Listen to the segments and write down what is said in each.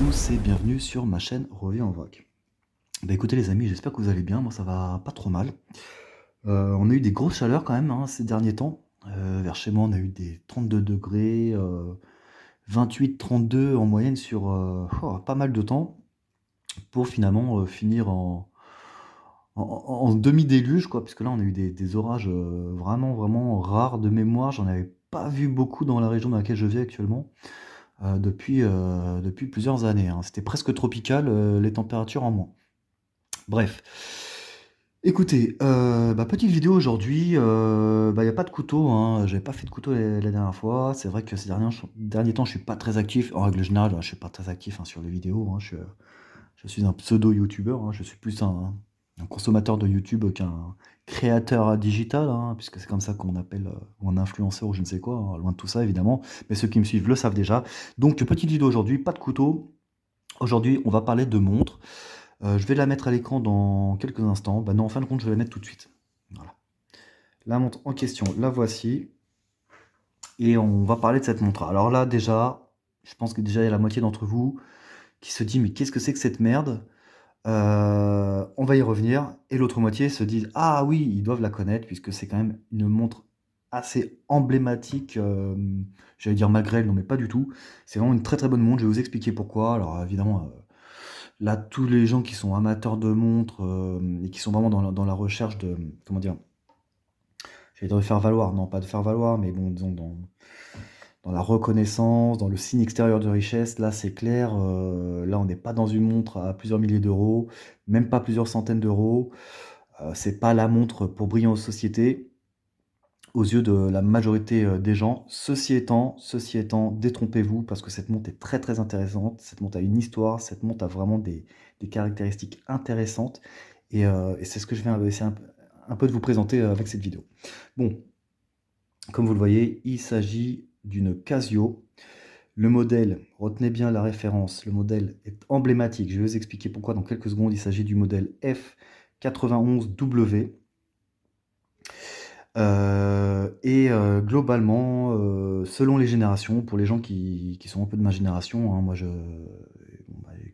tous et bienvenue sur ma chaîne Revue en Vrac. Bah écoutez les amis, j'espère que vous allez bien, moi ça va pas trop mal. On a eu des grosses chaleurs quand même hein, ces derniers temps. Vers chez moi on a eu des 32 degrés, 28-32 en moyenne sur pas mal de temps, pour finalement finir en demi-déluge, quoi, puisque là on a eu des orages vraiment vraiment rares de mémoire. J'en avais pas vu beaucoup dans la région dans laquelle je vis actuellement. Depuis plusieurs années, hein. C'était presque tropical, les températures en moins. Bref. Écoutez, petite vidéo aujourd'hui, il y a pas de couteau, hein, j'avais pas fait de couteau la dernière fois. C'est vrai que ces derniers temps, je suis pas très actif. En règle générale, je suis pas très actif, hein, sur les vidéos, hein. Je suis un pseudo youtubeur, hein. Je suis plus un consommateur de YouTube qu'un créateur digital, hein, puisque c'est comme ça qu'on appelle, ou un influenceur ou je ne sais quoi, hein, loin de tout ça évidemment. Mais ceux qui me suivent le savent déjà. Donc petite vidéo aujourd'hui, pas de couteau. Aujourd'hui, on va parler de montres. Je vais la mettre à l'écran dans quelques instants. Bah non, en fin de compte, je vais la mettre tout de suite. Voilà. La montre en question, la voici. Et on va parler de cette montre. Alors là, déjà, je pense que déjà, il y a la moitié d'entre vous qui se dit, mais qu'est-ce que c'est que cette merde? On va y revenir. Et l'autre moitié se dit, ah oui, ils doivent la connaître, puisque c'est quand même une montre assez emblématique. J'allais dire malgré elle, non, mais pas du tout. C'est vraiment une très très bonne montre. Je vais vous expliquer pourquoi. Alors évidemment, là, tous les gens qui sont amateurs de montres et qui sont vraiment dans la recherche de, comment dire, j'allais dire de faire valoir, non pas de faire valoir, mais bon, disons dans la reconnaissance, dans le signe extérieur de richesse, là c'est clair, là on n'est pas dans une montre à plusieurs milliers d'euros, même pas plusieurs centaines d'euros. C'est pas la montre pour briller en société aux yeux de la majorité des gens. Ceci étant, détrompez-vous parce que cette montre est très très intéressante. Cette montre a une histoire, cette montre a vraiment des caractéristiques intéressantes et c'est ce que je vais essayer un peu de vous présenter avec cette vidéo. Bon, comme vous le voyez, il s'agit d'une Casio. Le modèle, retenez bien la référence, le modèle est emblématique. Je vais vous expliquer pourquoi dans quelques secondes. Il s'agit du modèle F91W. Globalement, selon les générations, pour les gens qui sont un peu de ma génération, hein, moi je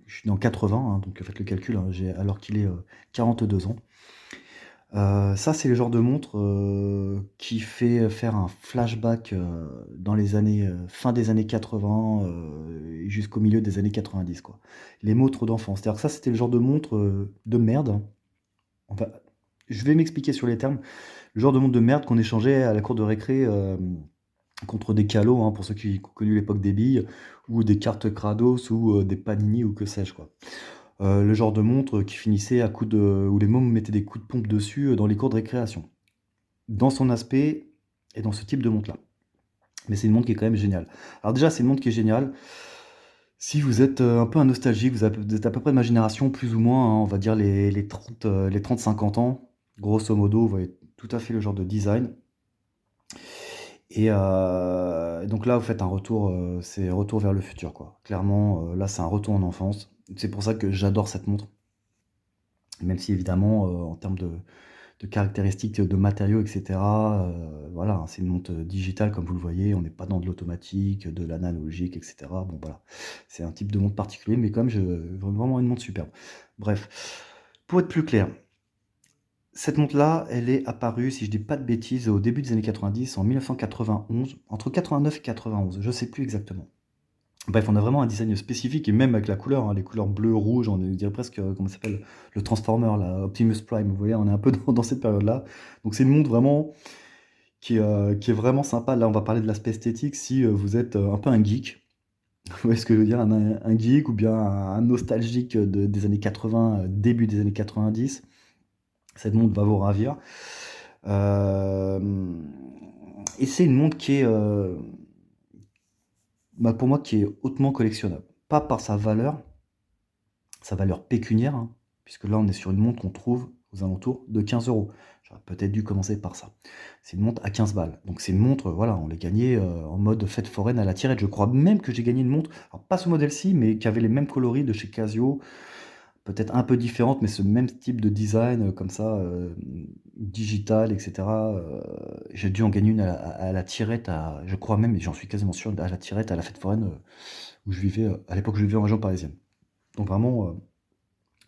suis né en 80, hein, donc faites le calcul, hein, alors qu'il est 42 ans. Ça, c'est le genre de montre qui fait faire un flashback dans les années, fin des années 80 et jusqu'au milieu des années 90, quoi. Les montres d'enfance. C'est-à-dire que ça, c'était le genre de montre de merde, hein. Enfin, je vais m'expliquer sur les termes. Le genre de montre de merde qu'on échangeait à la cour de récré contre des calots, hein, pour ceux qui ont connu l'époque des billes, ou des cartes Kratos, ou des Panini, ou que sais-je, quoi. Le genre de montre qui finissait à coups de... où les mômes mettaient des coups de pompe dessus dans les cours de récréation. Dans son aspect et dans ce type de montre-là. Mais c'est une montre qui est quand même géniale. Alors déjà, c'est une montre qui est géniale. Si vous êtes un peu un nostalgique, vous êtes à peu près de ma génération, plus ou moins, hein, on va dire les 30, les 30-50 ans, grosso modo, vous voyez tout à fait le genre de design. Donc là, vous faites un retour, c'est retour vers le futur, quoi. Clairement, là, c'est un retour en enfance. C'est pour ça que j'adore cette montre. Même si évidemment, en termes de caractéristiques, de matériaux, et cetera, voilà, hein, c'est une montre digitale comme vous le voyez. On n'est pas dans de l'automatique, de l'analogique, et cetera. Bon, voilà, c'est un type de montre particulier, mais quand même, vraiment une montre superbe. Bref, pour être plus clair, cette montre-là, elle est apparue, si je dis pas de bêtises, au début des années 90, en 1991, entre 89 et 91, je sais plus exactement. Bref, on a vraiment un design spécifique et même avec la couleur, hein, les couleurs bleu, rouge, on dirait presque, comment ça s'appelle, le Transformer, là, Optimus Prime, vous voyez, on est un peu dans cette période-là. Donc c'est une montre vraiment qui est vraiment sympa. Là, on va parler de l'aspect esthétique si vous êtes un peu un geek. Vous voyez ce que je veux dire, un geek ou bien un nostalgique des années 80, début des années 90. Cette montre va vous ravir. Euh, et c'est une montre qui est, pour moi, qui est hautement collectionnable. Pas par sa valeur pécuniaire, hein, puisque là, on est sur une montre qu'on trouve aux alentours de 15 euros. J'aurais peut-être dû commencer par ça. C'est une montre à 15 balles. Donc, c'est une montre, voilà, on l'a gagnée en mode fête foraine à la tirette. Je crois même que j'ai gagné une montre, alors pas ce modèle-ci, mais qui avait les mêmes coloris de chez Casio, peut-être un peu différente, mais ce même type de design, comme ça, digital, etc. J'ai dû en gagner une à la tirette, je crois même, et j'en suis quasiment sûr, à la tirette, à la fête foraine, où je vivais, à l'époque où je vivais en région parisienne. Donc vraiment,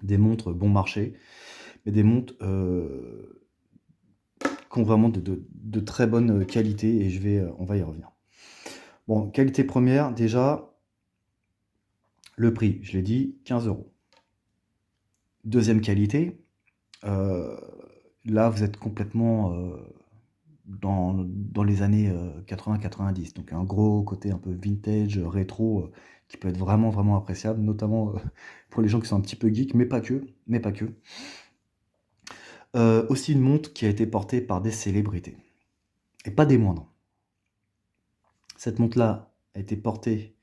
des montres bon marché, mais des montres, qui ont vraiment de très bonne qualité et on va y revenir. Bon, qualité première, déjà, le prix, je l'ai dit, 15 €. Deuxième qualité, euh, là vous êtes complètement dans les années 80-90, donc un gros côté un peu vintage, rétro, qui peut être vraiment vraiment appréciable, notamment pour les gens qui sont un petit peu geeks, mais pas que, mais pas que. Aussi une montre qui a été portée par des célébrités, et pas des moindres. Cette montre-là a été portée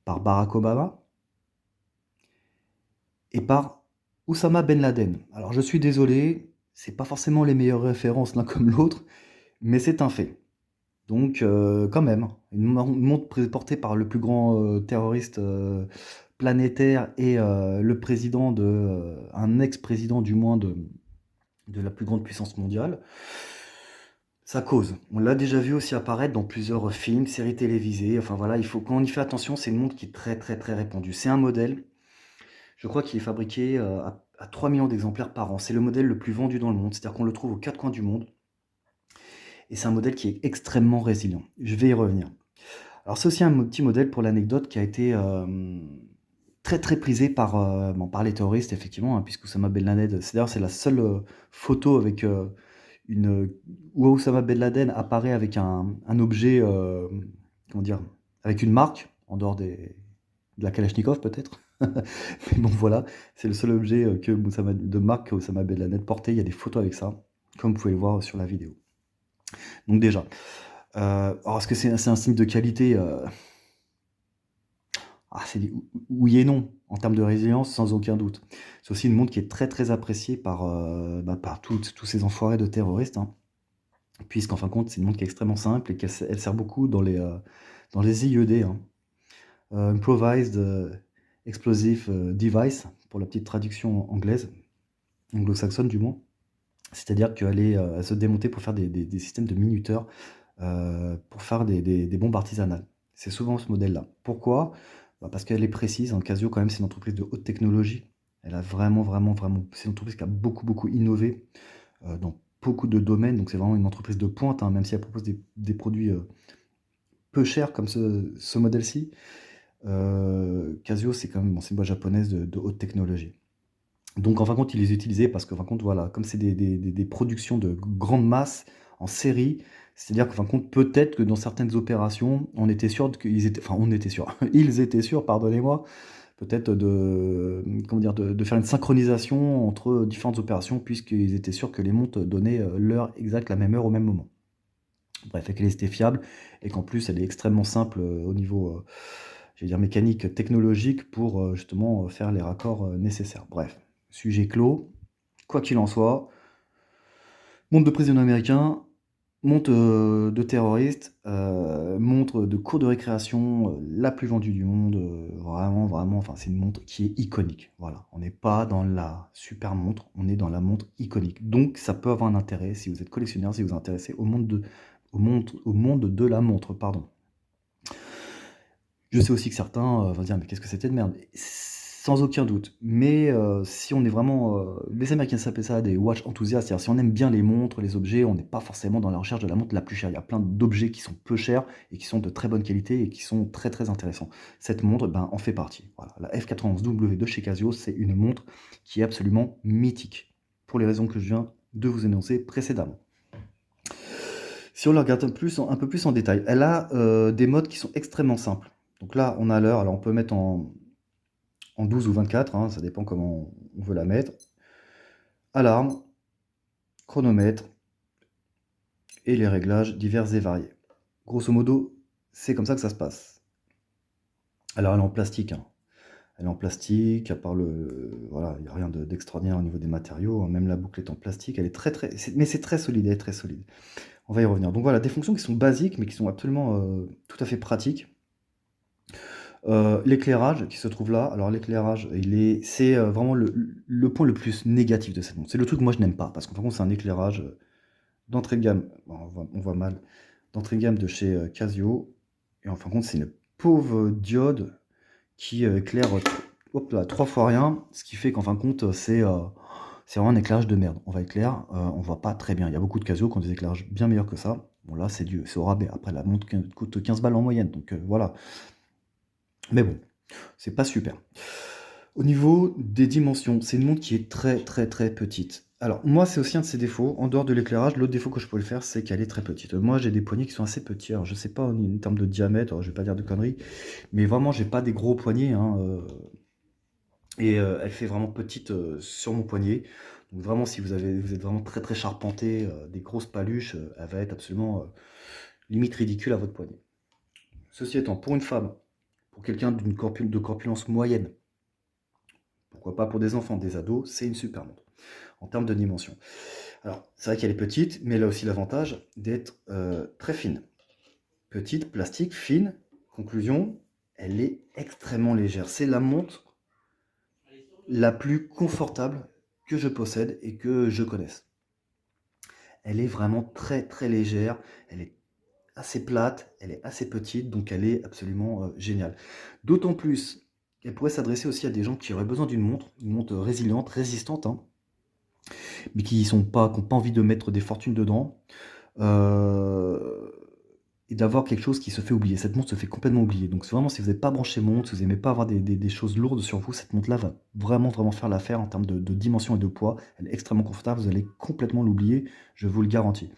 par Barack Obama et par Oussama Ben Laden. Alors je suis désolé, c'est pas forcément les meilleures références l'un comme l'autre, mais c'est un fait. Donc quand même, une montre portée par le plus grand terroriste planétaire et le président un ex-président du moins de la plus grande puissance mondiale, ça cause. On l'a déjà vu aussi apparaître dans plusieurs films, séries télévisées. Enfin voilà, quand on y fait attention, c'est une montre qui est très très très répandue. C'est un modèle, je crois qu'il est fabriqué à 3 millions d'exemplaires par an. C'est le modèle le plus vendu dans le monde, c'est-à-dire qu'on le trouve aux quatre coins du monde. Et c'est un modèle qui est extrêmement résilient. Je vais y revenir. Alors c'est aussi un petit modèle pour l'anecdote qui a été très très prisé par les terroristes, effectivement, hein, puisque Oussama Ben Laden, d'ailleurs c'est la seule photo avec où Oussama Ben Laden apparaît avec un objet, comment dire, avec une marque, en dehors de la Kalachnikov peut-être. Mais bon voilà, c'est le seul objet de marque que Oussama Ben Laden portait, il y a des photos avec ça, comme vous pouvez le voir sur la vidéo. Donc déjà, alors est-ce que c'est un signe de qualité? Oui et non, en termes de résilience, sans aucun doute. C'est aussi une montre qui est très très appréciée par tous ces enfoirés de terroristes, hein, puisqu'en fin de compte, c'est une montre qui est extrêmement simple et elle sert beaucoup dans les IED, hein. Improvised Explosive Device, pour la petite traduction anglaise, anglo-saxonne du moins. C'est-à-dire elle se démontait pour faire des systèmes de minuteurs, pour faire des bombes artisanales. C'est souvent ce modèle-là. Pourquoi? Bah, parce qu'elle est précise, hein. Casio, quand même, c'est une entreprise de haute technologie. Elle a vraiment, vraiment, vraiment. C'est une entreprise qui a beaucoup, beaucoup innové dans beaucoup de domaines. Donc, c'est vraiment une entreprise de pointe, hein, même si elle propose des produits peu chers comme ce modèle-ci. Casio, c'est quand même, bon, c'est une boîte japonaise de haute technologie. Donc, en fin de compte, ils les utilisaient parce que, en fin de compte, voilà, comme c'est des productions de grande masse en série, c'est-à-dire qu'en fin de compte, peut-être que dans certaines opérations, on était sûr qu'ils étaient, enfin, on était sûr, ils étaient sûrs, pardonnez-moi, peut-être comment dire, de faire une synchronisation entre différentes opérations, puisqu'ils étaient sûrs que les montres donnaient l'heure exacte, la même heure, au même moment. Bref, et qu'elle était fiable, et qu'en plus, elle est extrêmement simple au niveau, je vais dire, mécanique, technologique, pour justement faire les raccords nécessaires. Bref, sujet clos. Quoi qu'il en soit, montre de président américain, montre de terroriste, montre de cours de récréation, la plus vendue du monde, vraiment, vraiment, enfin, c'est une montre qui est iconique. Voilà, on n'est pas dans la super montre, on est dans la montre iconique. Donc, ça peut avoir un intérêt si vous êtes collectionneur, si vous vous intéressez au monde de la montre, pardon. Je sais aussi que certains vont dire: «Mais qu'est-ce que c'était de merde?» Sans aucun doute, mais si on est vraiment, les Américains s'appellent ça des watch enthusiasts, c'est-à-dire si on aime bien les montres, les objets, on n'est pas forcément dans la recherche de la montre la plus chère. Il y a plein d'objets qui sont peu chers et qui sont de très bonne qualité et qui sont très, très intéressants. Cette montre, ben, en fait partie. Voilà, la F91W de chez Casio, c'est une montre qui est absolument mythique, pour les raisons que je viens de vous énoncer précédemment. Si on la regarde un peu plus en détail, elle a des modes qui sont extrêmement simples. Donc là, on a l'heure, alors on peut mettre en 12 ou 24, hein, ça dépend comment on veut la mettre. Alarme, chronomètre et les réglages divers et variés. Grosso modo, c'est comme ça que ça se passe. Alors elle est en plastique, hein. Elle est en plastique, à part voilà, il n'y a rien d'extraordinaire au niveau des matériaux, hein. Même la boucle est en plastique, elle est mais c'est très solide, elle est très solide. On va y revenir. Donc voilà, des fonctions qui sont basiques, mais qui sont absolument tout à fait pratiques. L'éclairage qui se trouve là, alors l'éclairage, c'est vraiment le point le plus négatif de cette montre. C'est le truc que moi je n'aime pas, parce qu'en fin de compte, c'est un éclairage d'entrée de gamme, bon, on voit mal, d'entrée de gamme de chez Casio, et en fin de compte, c'est une pauvre diode qui éclaire hop là, 3 fois rien, ce qui fait qu'en fin de compte, c'est vraiment un éclairage de merde. On va éclair, on voit pas très bien. Il y a beaucoup de Casio qui ont des éclairages bien meilleurs que ça. Bon là, c'est au rabais. Après, la montre coûte 15 balles en moyenne, donc voilà. Mais bon, c'est pas super. Au niveau des dimensions, c'est une montre qui est très très très petite. Alors moi, c'est aussi un de ses défauts. En dehors de l'éclairage, l'autre défaut que je pourrais le faire, c'est qu'elle est très petite. Moi, j'ai des poignets qui sont assez petits. Alors je sais pas en termes de diamètre, alors, je vais pas dire de conneries, mais vraiment, j'ai pas des gros poignets, hein, et elle fait vraiment petite sur mon poignet. Donc vraiment, si vous êtes vraiment très très charpenté, des grosses paluches, elle va être absolument limite ridicule à votre poignet. Ceci étant, pour une femme, pour quelqu'un de corpulence moyenne, pourquoi pas pour des enfants, des ados, c'est une super montre en termes de dimension. Alors, c'est vrai qu'elle est petite, mais elle a aussi l'avantage d'être très fine. Petite, plastique, fine. Conclusion, elle est extrêmement légère. C'est la montre la plus confortable que je possède et que je connaisse. Elle est vraiment très très légère, elle est assez plate, elle est assez petite, donc elle est absolument géniale. D'autant plus qu'elle pourrait s'adresser aussi à des gens qui auraient besoin d'une montre résiliente, résistante, hein, mais qui n'ont pas envie de mettre des fortunes dedans. Euh, et d'avoir quelque chose qui se fait oublier. Cette montre se fait complètement oublier. Donc vraiment, si vous n'êtes pas branché montre, si vous n'aimez pas avoir des choses lourdes sur vous, cette montre-là va vraiment, vraiment faire l'affaire en termes de dimension et de poids. Elle est extrêmement confortable, vous allez complètement l'oublier, je vous le garantis.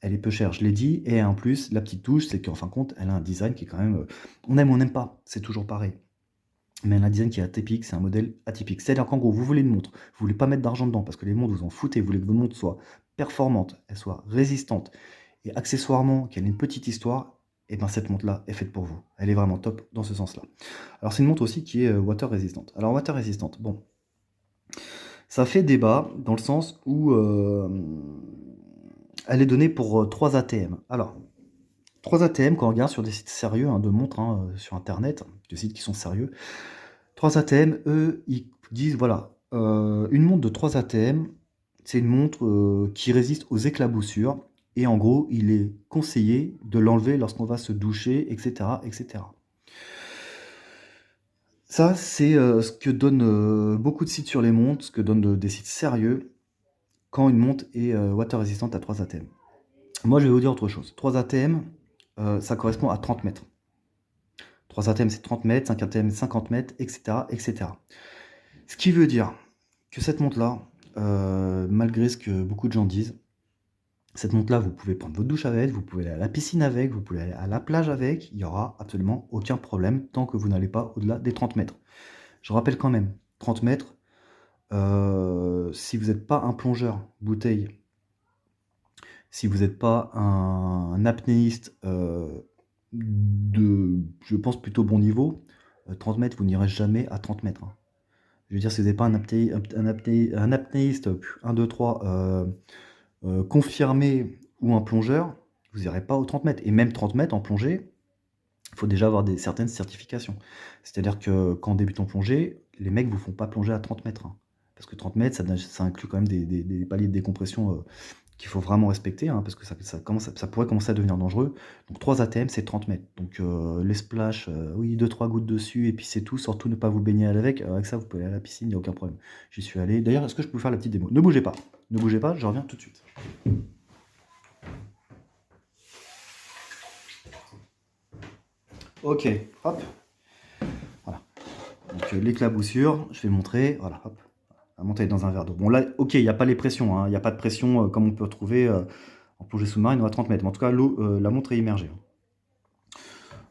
Elle est peu chère, je l'ai dit, et en plus, la petite touche, c'est qu'en fin de compte, elle a un design qui est quand même... on aime ou on n'aime pas, c'est toujours pareil. Mais elle a un design qui est atypique, c'est un modèle atypique. C'est-à-dire qu'en gros, vous voulez une montre, vous voulez pas mettre d'argent dedans, parce que les montres, vous en foutez, vous voulez que votre montre soit performante, elle soit résistante, et accessoirement qu'elle ait une petite histoire, et bien cette montre-là est faite pour vous. Elle est vraiment top dans ce sens-là. Alors c'est une montre aussi qui est water résistante. Alors water résistante, bon, ça fait débat dans le sens où elle est donnée pour 3 ATM. Alors, 3 ATM, quand on regarde sur des sites sérieux hein, de montres sur Internet, des sites qui sont sérieux, 3 ATM, eux, ils disent, voilà, une montre de 3 ATM, c'est une montre qui résiste aux éclaboussures, et en gros, il est conseillé de l'enlever lorsqu'on va se doucher, etc., etc. Ça, c'est ce que donnent beaucoup de sites sur les montres, ce que donnent des sites sérieux, quand une montre est water résistante à 3 ATM. Moi, je vais vous dire autre chose. 3 ATM, ça correspond à 30 mètres. 3 ATM, c'est 30 mètres, 5 ATM, 50 mètres, etc., etc. Ce qui veut dire que cette montre-là, malgré ce que beaucoup de gens disent, cette montre-là, vous pouvez prendre votre douche avec, vous pouvez aller à la piscine avec, vous pouvez aller à la plage avec, il n'y aura absolument aucun problème tant que vous n'allez pas au-delà des 30 mètres. Je rappelle quand même, 30 mètres, si vous n'êtes pas un plongeur bouteille, si vous n'êtes pas un apnéiste de, je pense, plutôt bon niveau, 30 mètres, vous n'irez jamais à 30 mètres. Hein. Je veux dire, si vous n'êtes pas un apnéiste 1, 2, 3 confirmé ou un plongeur, vous n'irez pas aux 30 mètres. Et même 30 mètres en plongée, il faut déjà avoir certaines certifications. C'est-à-dire que quand on débute en plongée, les mecs ne vous font pas plonger à 30 mètres. Hein. Parce que 30 mètres, ça inclut quand même des paliers de décompression qu'il faut vraiment respecter, hein, parce que ça pourrait commencer à devenir dangereux. Donc 3 ATM, c'est 30 mètres. Donc les splash, oui, 2-3 gouttes dessus, et puis c'est tout. Surtout ne pas vous baigner avec. Avec ça, vous pouvez aller à la piscine, il n'y a aucun problème. J'y suis allé. D'ailleurs, est-ce que je peux vous faire la petite démo? Ne bougez pas. Ne bougez pas, je reviens tout de suite. Ok, hop. Voilà. Donc l'éclaboussure, je vais montrer. Voilà, hop. À monter dans un verre d'eau. Bon là, ok, il n'y a pas les pressions, hein, il n'y a pas de pression comme on peut retrouver en plongée sous-marine ou à 30 mètres. Mais en tout cas, l'eau, la montre est immergée.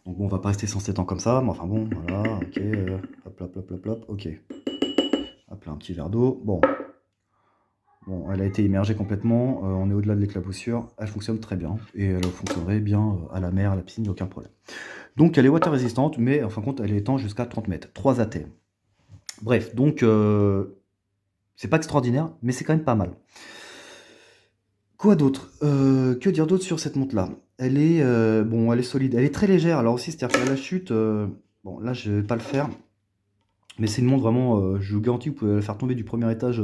Donc bon, on va pas rester 107 ans comme ça, mais enfin bon, voilà, ok, hop, hop, hop, hop, hop, ok. Hop là, un petit verre d'eau. Bon. Bon, elle a été immergée complètement, on est au-delà de l'éclaboussure, elle fonctionne très bien, et elle fonctionnerait bien à la mer, à la piscine, il n'y a aucun problème. Donc elle est water résistante, mais en fin de compte, elle étend jusqu'à 30 mètres, 3 ATM. Bref, donc c'est pas extraordinaire, mais c'est quand même pas mal. Quoi d'autre? Que dire d'autre sur cette montre-là? Elle est, bon, elle est solide, elle est très légère, alors aussi, c'est-à-dire qu'à la chute, bon, là, je vais pas le faire, mais c'est une montre vraiment, je vous garantis, vous pouvez la faire tomber du premier étage,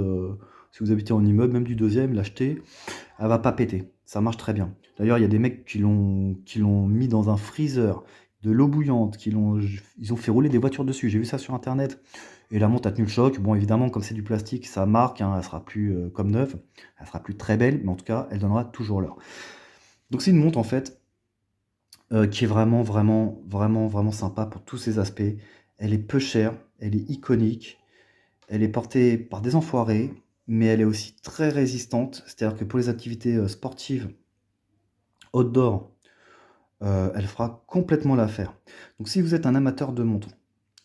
si vous habitez en immeuble, même du deuxième, l'acheter, elle va pas péter, ça marche très bien. D'ailleurs, il y a des mecs qui l'ont mis dans un freezer de l'eau bouillante, ils ont fait rouler des voitures dessus. J'ai vu ça sur internet. Et la montre a tenu le choc. Bon, évidemment, comme c'est du plastique, ça marque, hein, elle sera plus comme neuve. Elle sera plus très belle, mais en tout cas, elle donnera toujours l'heure. Donc c'est une montre en fait qui est vraiment, vraiment, vraiment, vraiment sympa pour tous ses aspects. Elle est peu chère, elle est iconique, elle est portée par des enfoirés, mais elle est aussi très résistante. C'est-à-dire que pour les activités sportives, outdoor, elle fera complètement l'affaire. Donc si vous êtes un amateur de montres,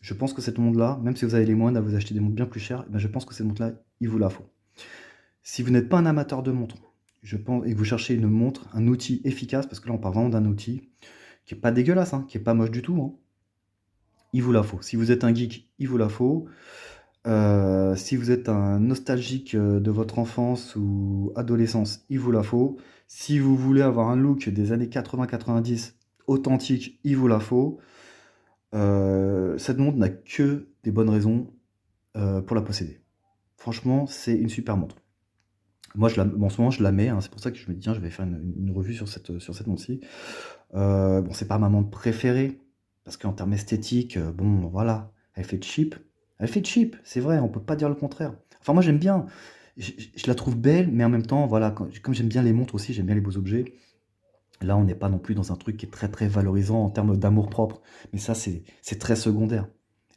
je pense que cette montre-là, même si vous avez les moyens de vous acheter des montres bien plus chères, eh ben je pense que cette montre-là, il vous la faut. Si vous n'êtes pas un amateur de montres, je pense, et que vous cherchez une montre, un outil efficace, parce que là on parle vraiment d'un outil qui est pas dégueulasse, hein, qui est pas moche du tout, hein, il vous la faut. Si vous êtes un geek, il vous la faut. Si vous êtes un nostalgique de votre enfance ou adolescence, il vous la faut. Si vous voulez avoir un look des années 80-90 authentique, il vous la faut. Cette montre n'a que des bonnes raisons pour la posséder. Franchement, c'est une super montre. Moi, en ce moment, je la mets, hein, c'est pour ça que je me dis, tiens, je vais faire une revue sur cette montre-ci. Bon, c'est pas ma montre préférée, parce qu'en termes esthétiques, bon, voilà, elle fait cheap. Elle fait cheap, c'est vrai, on peut pas dire le contraire. Enfin, moi, j'aime bien. Je la trouve belle, mais en même temps, voilà, comme j'aime bien les montres aussi, j'aime bien les beaux objets. Là, on n'est pas non plus dans un truc qui est très très valorisant en termes d'amour-propre. Mais ça, c'est très secondaire.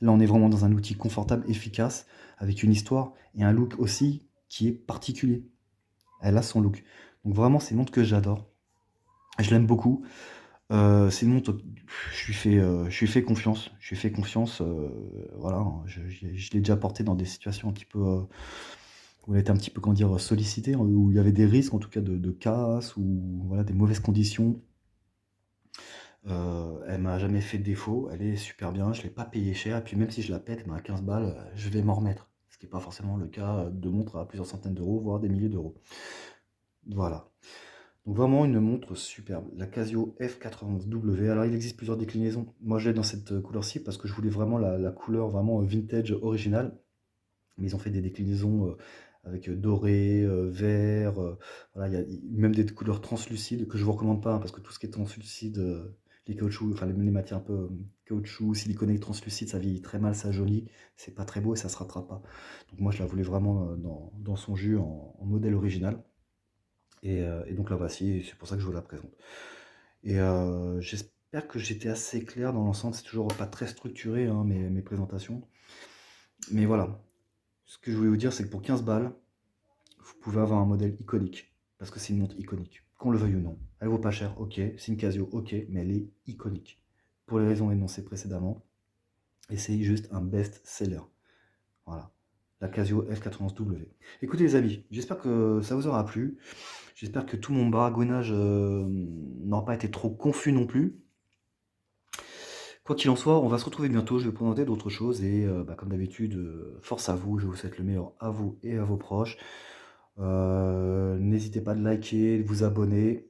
Là, on est vraiment dans un outil confortable, efficace, avec une histoire et un look aussi qui est particulier. Elle a son look. Donc vraiment, c'est une montre que j'adore. Je l'aime beaucoup. C'est une montre, je lui fais confiance. Je lui fais confiance. Voilà, hein, je l'ai déjà portée dans des situations un petit peu où elle était un petit peu, comment dire, sollicitée, où il y avait des risques, en tout cas de casse ou voilà, des mauvaises conditions. Elle m'a jamais fait de défaut, elle est super bien, je l'ai pas payée cher, et puis même si je la pète, ben, à 15 balles, je vais m'en remettre. Ce qui est pas forcément le cas de montres à plusieurs centaines d'euros, voire des milliers d'euros. Voilà. Donc vraiment une montre superbe, la Casio F91W. Alors il existe plusieurs déclinaisons. Moi je l'ai dans cette couleur-ci parce que je voulais vraiment la couleur vraiment vintage originale. Mais ils ont fait des déclinaisons avec doré, vert, voilà, il y a même des couleurs translucides que je vous recommande pas, hein, parce que tout ce qui est translucide, les caoutchoucs, enfin les matières un peu caoutchouc, siliconé, translucide, ça vieillit très mal, ça jaunit, c'est pas très beau et ça se rattrape pas. Donc moi je la voulais vraiment dans son jus en modèle original. Et donc la voici, et c'est pour ça que je vous la présente. Et j'espère que j'étais assez clair dans l'ensemble, c'est toujours pas très structuré, hein, mes présentations. Mais voilà, ce que je voulais vous dire, c'est que pour 15 balles, vous pouvez avoir un modèle iconique, parce que c'est une montre iconique, qu'on le veuille ou non. Elle vaut pas cher, ok, c'est une Casio, ok, mais elle est iconique, pour les raisons énoncées précédemment, et c'est juste un best-seller. Voilà, la Casio F91W. Écoutez les amis, j'espère que ça vous aura plu, j'espère que tout mon baragouinage n'aura pas été trop confus non plus. Quoi qu'il en soit, on va se retrouver bientôt, je vais vous présenter d'autres choses, et comme d'habitude, force à vous, je vous souhaite le meilleur à vous et à vos proches. N'hésitez pas de liker, de vous abonner.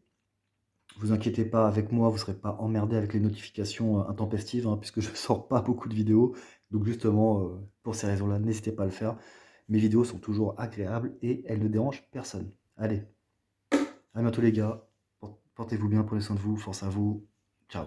Vous inquiétez pas, avec moi, vous ne serez pas emmerdé avec les notifications intempestives, hein, puisque je ne sors pas beaucoup de vidéos. Donc justement, pour ces raisons-là, n'hésitez pas à le faire. Mes vidéos sont toujours agréables et elles ne dérangent personne. Allez, à bientôt les gars. Portez-vous bien, prenez soin de vous, force à vous. Ciao.